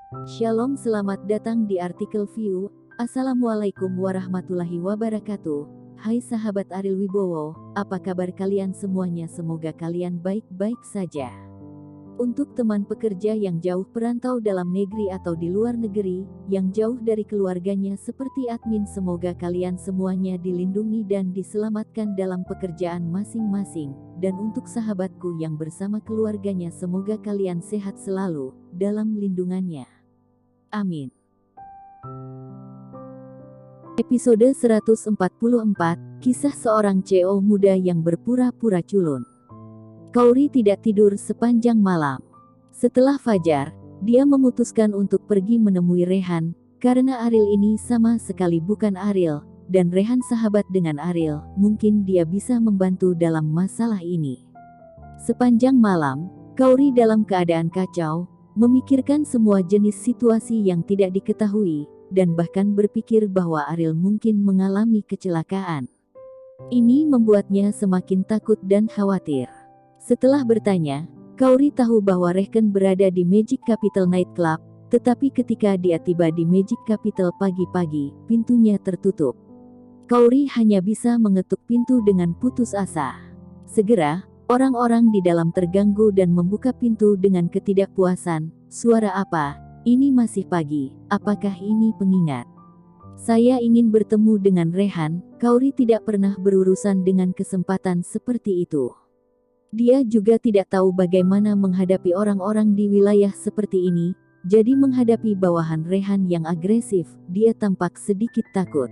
Shalom, selamat datang di artikel View. Assalamualaikum warahmatullahi wabarakatuh. Hai sahabat Ariel Wibowo, apa kabar kalian semuanya? Semoga kalian baik-baik saja. Untuk teman pekerja yang jauh perantau dalam negeri atau di luar negeri, yang jauh dari keluarganya seperti admin, semoga kalian semuanya dilindungi dan diselamatkan dalam pekerjaan masing-masing. Dan untuk sahabatku yang bersama keluarganya, semoga kalian sehat selalu dalam lindungannya. Amin. Episode 144, kisah seorang CEO muda yang berpura-pura culun. Kauri tidak tidur sepanjang malam. Setelah fajar, dia memutuskan untuk pergi menemui Rehan, karena Ariel ini sama sekali bukan Ariel, dan Rehan sahabat dengan Ariel, mungkin dia bisa membantu dalam masalah ini. Sepanjang malam, Kauri dalam keadaan kacau, memikirkan semua jenis situasi yang tidak diketahui, dan bahkan berpikir bahwa Ariel mungkin mengalami kecelakaan. Ini membuatnya semakin takut dan khawatir. Setelah bertanya, Kauri tahu bahwa Rehan berada di Magic Capital Night Club, tetapi ketika dia tiba di Magic Capital pagi-pagi, pintunya tertutup. Kauri hanya bisa mengetuk pintu dengan putus asa. Segera, orang-orang di dalam terganggu dan membuka pintu dengan ketidakpuasan. Suara apa? Ini masih pagi, apakah ini pengingat? Saya ingin bertemu dengan Rehan. Kauri tidak pernah berurusan dengan kesempatan seperti itu. Dia juga tidak tahu bagaimana menghadapi orang-orang di wilayah seperti ini, jadi menghadapi bawahan Rehan yang agresif, dia tampak sedikit takut.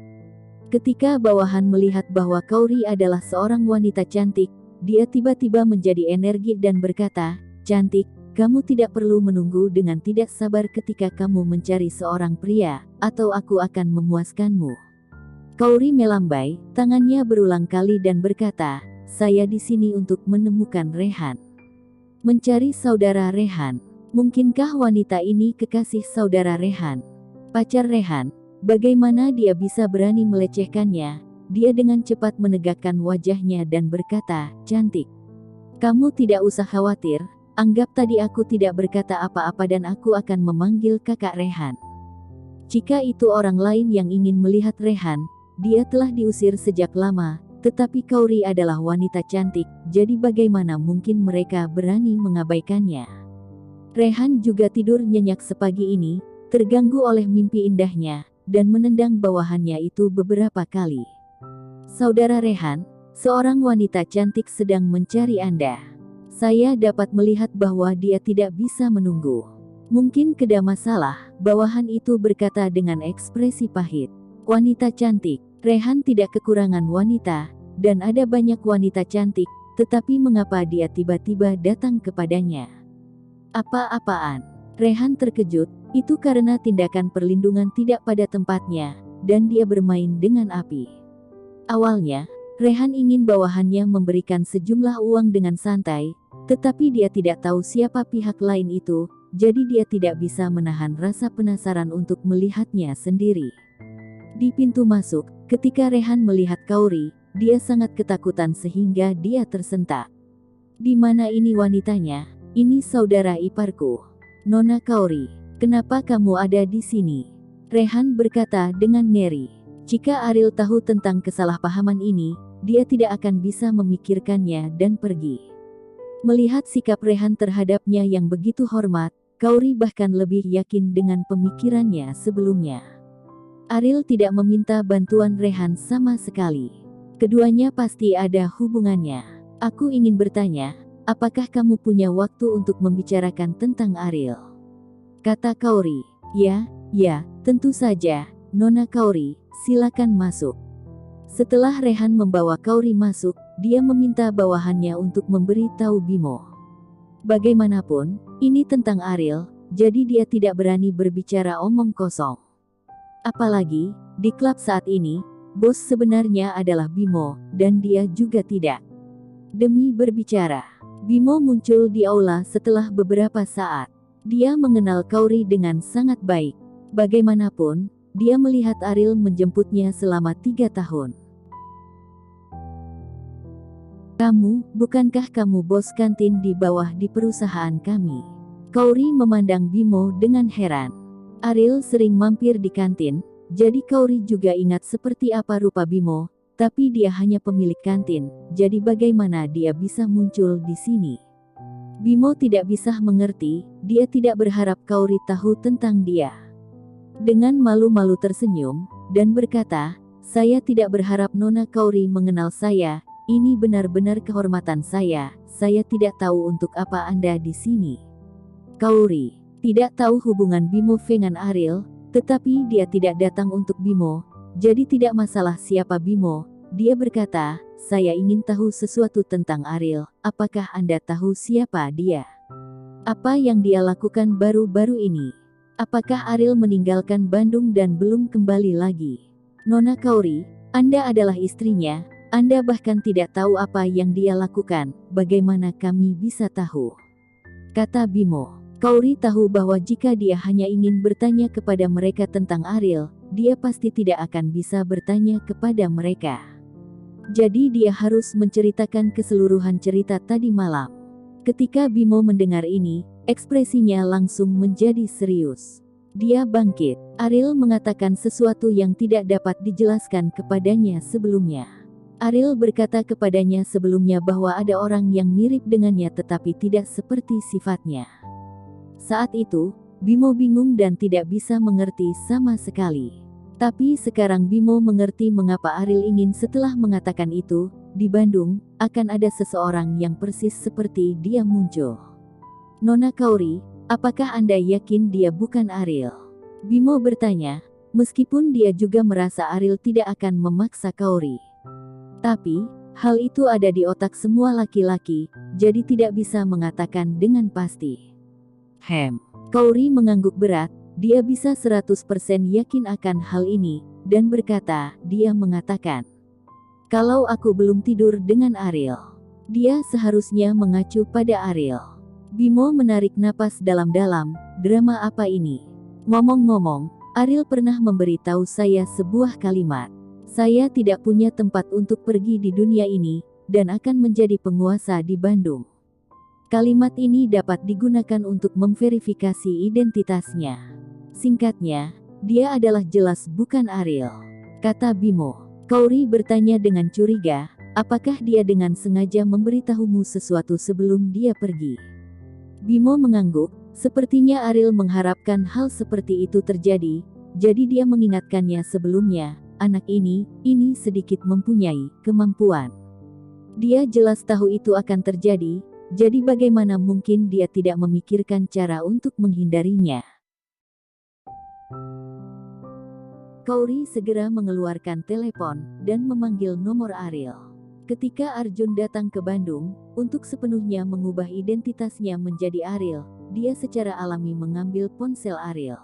Ketika bawahan melihat bahwa Kauri adalah seorang wanita cantik, dia tiba-tiba menjadi energi dan berkata, "Cantik, kamu tidak perlu menunggu dengan tidak sabar ketika kamu mencari seorang pria, atau aku akan memuaskanmu." Kauri melambai tangannya berulang kali dan berkata, "Saya di sini untuk menemukan Rehan." Mencari saudara Rehan. Mungkinkah wanita ini kekasih saudara Rehan? Pacar Rehan? Bagaimana dia bisa berani melecehkannya? Dia dengan cepat menegakkan wajahnya dan berkata, "Cantik, kamu tidak usah khawatir. Anggap tadi aku tidak berkata apa-apa dan aku akan memanggil kakak Rehan." Jika itu orang lain yang ingin melihat Rehan, dia telah diusir sejak lama, tetapi Kauri adalah wanita cantik, jadi bagaimana mungkin mereka berani mengabaikannya? Rehan juga tidur nyenyak sepagi ini, terganggu oleh mimpi indahnya, dan menendang bawahannya itu beberapa kali. "Saudara Rehan, seorang wanita cantik sedang mencari Anda. Saya dapat melihat bahwa dia tidak bisa menunggu. Mungkin ada masalah," bawahan itu berkata dengan ekspresi pahit. Wanita cantik. Rehan tidak kekurangan wanita, dan ada banyak wanita cantik, tetapi mengapa dia tiba-tiba datang kepadanya? Apa-apaan? Rehan terkejut, itu karena tindakan perlindungan tidak pada tempatnya, dan dia bermain dengan api. Awalnya, Rehan ingin bawahannya memberikan sejumlah uang dengan santai, tetapi dia tidak tahu siapa pihak lain itu, jadi dia tidak bisa menahan rasa penasaran untuk melihatnya sendiri. Di pintu masuk, ketika Rehan melihat Kauri, dia sangat ketakutan sehingga dia tersentak. "Di mana ini wanitanya? Ini saudara iparku. Nona Kauri, kenapa kamu ada di sini?" Rehan berkata dengan ngeri. Jika Ariel tahu tentang kesalahpahaman ini, dia tidak akan bisa memikirkannya dan pergi. Melihat sikap Rehan terhadapnya yang begitu hormat, Kauri bahkan lebih yakin dengan pemikirannya sebelumnya. Ariel tidak meminta bantuan Rehan sama sekali. Keduanya pasti ada hubungannya. "Aku ingin bertanya, apakah kamu punya waktu untuk membicarakan tentang Ariel?" kata Kauri. Ya, tentu saja, Nona Kauri, silakan masuk." Setelah Rehan membawa Kauri masuk, dia meminta bawahannya untuk memberi tahu Bimo. Bagaimanapun, ini tentang Ariel, jadi dia tidak berani berbicara omong kosong. Apalagi, di klub saat ini, bos sebenarnya adalah Bimo, dan dia juga tidak. Demi berbicara, Bimo muncul di aula setelah beberapa saat. Dia mengenal Kauri dengan sangat baik. Bagaimanapun, dia melihat Ariel menjemputnya selama 3 tahun. Bukankah kamu bos kantin di bawah di perusahaan kami?" Kauri memandang Bimo dengan heran. Ariel sering mampir di kantin, jadi Kaori juga ingat seperti apa rupa Bimo, tapi dia hanya pemilik kantin, jadi bagaimana dia bisa muncul di sini? Bimo tidak bisa mengerti, dia tidak berharap Kaori tahu tentang dia. Dengan malu-malu tersenyum, dan berkata, saya tidak berharap Nona Kaori mengenal saya, ini benar-benar kehormatan saya tidak tahu untuk apa Anda di sini. Kaori tidak tahu hubungan Bimo dengan Ariel, tetapi dia tidak datang untuk Bimo, jadi tidak masalah siapa Bimo. Dia berkata, saya ingin tahu sesuatu tentang Ariel, apakah Anda tahu siapa dia? Apa yang dia lakukan baru-baru ini? Apakah Ariel meninggalkan Bandung dan belum kembali lagi? Nona Kaori, Anda adalah istrinya, Anda bahkan tidak tahu apa yang dia lakukan, bagaimana kami bisa tahu? Kata Bimo. Kaori tahu bahwa jika dia hanya ingin bertanya kepada mereka tentang Ariel, dia pasti tidak akan bisa bertanya kepada mereka. Jadi dia harus menceritakan keseluruhan cerita tadi malam. Ketika Bimo mendengar ini, ekspresinya langsung menjadi serius. Dia bangkit. Ariel mengatakan sesuatu yang tidak dapat dijelaskan kepadanya sebelumnya. Ariel berkata kepadanya sebelumnya bahwa ada orang yang mirip dengannya tetapi tidak seperti sifatnya. Saat itu, Bimo bingung dan tidak bisa mengerti sama sekali. Tapi sekarang Bimo mengerti mengapa Ariel ingin setelah mengatakan itu, di Bandung, akan ada seseorang yang persis seperti dia muncul. Nona Kaori, apakah Anda yakin dia bukan Ariel? Bimo bertanya, meskipun dia juga merasa Ariel tidak akan memaksa Kaori. Tapi, hal itu ada di otak semua laki-laki, jadi tidak bisa mengatakan dengan pasti. Kaori mengangguk berat, dia bisa 100% yakin akan hal ini, dan berkata, dia mengatakan, kalau aku belum tidur dengan Ariel, dia seharusnya mengacu pada Ariel. Bimo menarik napas dalam-dalam, drama apa ini? Ngomong-ngomong, Ariel pernah memberitahu saya sebuah kalimat. Saya tidak punya tempat untuk pergi di dunia ini, dan akan menjadi penguasa di Bandung. Kalimat ini dapat digunakan untuk memverifikasi identitasnya. Singkatnya, dia adalah jelas bukan Ariel, kata Bimo. Kaori bertanya dengan curiga, apakah dia dengan sengaja memberitahumu sesuatu sebelum dia pergi? Bimo mengangguk, sepertinya Ariel mengharapkan hal seperti itu terjadi, jadi dia mengingatkannya sebelumnya, anak ini sedikit mempunyai kemampuan. Dia jelas tahu itu akan terjadi, jadi bagaimana mungkin dia tidak memikirkan cara untuk menghindarinya? Kaori segera mengeluarkan telepon, dan memanggil nomor Ariel. Ketika Arjun datang ke Bandung, untuk sepenuhnya mengubah identitasnya menjadi Ariel, dia secara alami mengambil ponsel Ariel.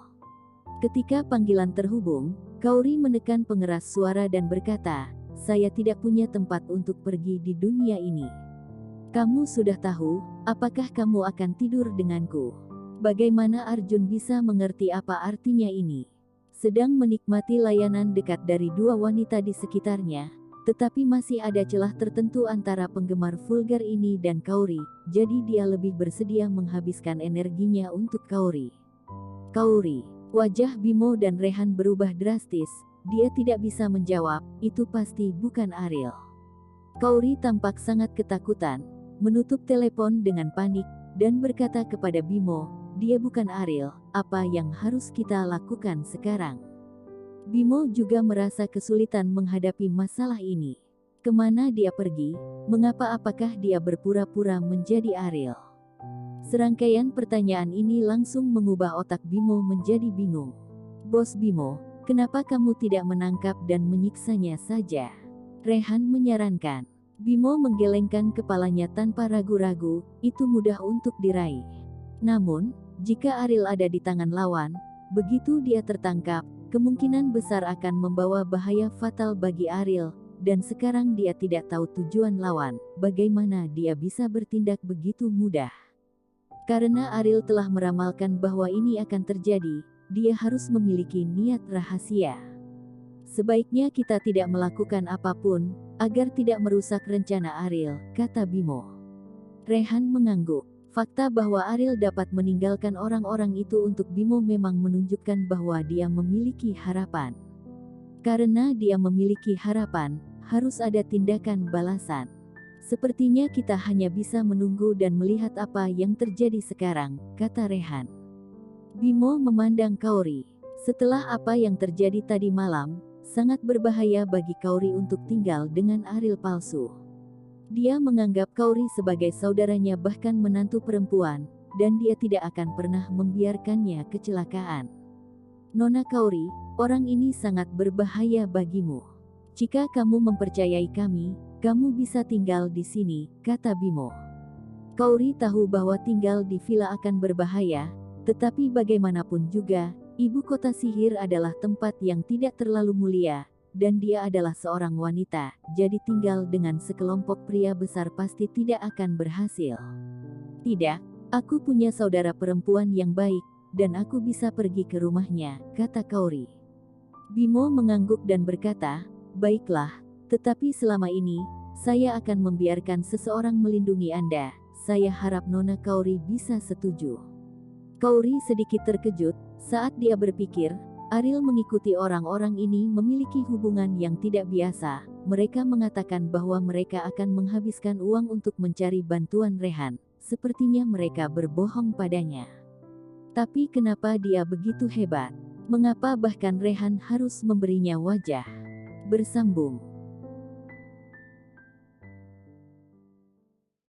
Ketika panggilan terhubung, Kaori menekan pengeras suara dan berkata, saya tidak punya tempat untuk pergi di dunia ini. Kamu sudah tahu, apakah kamu akan tidur denganku? Bagaimana Arjun bisa mengerti apa artinya ini? Sedang menikmati layanan dekat dari dua wanita di sekitarnya, tetapi masih ada celah tertentu antara penggemar vulgar ini dan Kaori, jadi dia lebih bersedia menghabiskan energinya untuk Kaori. Kaori, wajah Bimo dan Rehan berubah drastis, dia tidak bisa menjawab, itu pasti bukan Ariel. Kaori tampak sangat ketakutan, menutup telepon dengan panik, dan berkata kepada Bimo, dia bukan Ariel, apa yang harus kita lakukan sekarang? Bimo juga merasa kesulitan menghadapi masalah ini. Kemana dia pergi? Mengapa apakah dia berpura-pura menjadi Ariel? Serangkaian pertanyaan ini langsung mengubah otak Bimo menjadi bingung. Bos Bimo, kenapa kamu tidak menangkap dan menyiksanya saja? Rehan menyarankan. Bimo menggelengkan kepalanya tanpa ragu-ragu, itu mudah untuk diraih. Namun, jika Ariel ada di tangan lawan, begitu dia tertangkap, kemungkinan besar akan membawa bahaya fatal bagi Ariel, dan sekarang dia tidak tahu tujuan lawan, bagaimana dia bisa bertindak begitu mudah. Karena Ariel telah meramalkan bahwa ini akan terjadi, dia harus memiliki niat rahasia. Sebaiknya kita tidak melakukan apapun, agar tidak merusak rencana Ariel, kata Bimo. Rehan mengangguk. Fakta bahwa Ariel dapat meninggalkan orang-orang itu untuk Bimo memang menunjukkan bahwa dia memiliki harapan. Karena dia memiliki harapan, harus ada tindakan balasan. Sepertinya kita hanya bisa menunggu dan melihat apa yang terjadi sekarang, kata Rehan. Bimo memandang Kaori. Setelah apa yang terjadi tadi malam, sangat berbahaya bagi Kaori untuk tinggal dengan Ariel palsu. Dia menganggap Kaori sebagai saudaranya bahkan menantu perempuan, dan dia tidak akan pernah membiarkannya kecelakaan. Nona Kaori, orang ini sangat berbahaya bagimu. Jika kamu mempercayai kami, kamu bisa tinggal di sini, kata Bimo. Kaori tahu bahwa tinggal di villa akan berbahaya, tetapi bagaimanapun juga, ibu kota sihir adalah tempat yang tidak terlalu mulia, dan dia adalah seorang wanita, jadi tinggal dengan sekelompok pria besar pasti tidak akan berhasil. Tidak, aku punya saudara perempuan yang baik, dan aku bisa pergi ke rumahnya, kata Kaori. Bimo mengangguk dan berkata, baiklah, tetapi selama ini, saya akan membiarkan seseorang melindungi Anda. Saya harap Nona Kaori bisa setuju. Kaori sedikit terkejut, saat dia berpikir, Ariel mengikuti orang-orang ini memiliki hubungan yang tidak biasa. Mereka mengatakan bahwa mereka akan menghabiskan uang untuk mencari bantuan Rehan. Sepertinya mereka berbohong padanya. Tapi kenapa dia begitu hebat? Mengapa bahkan Rehan harus memberinya wajah? Bersambung.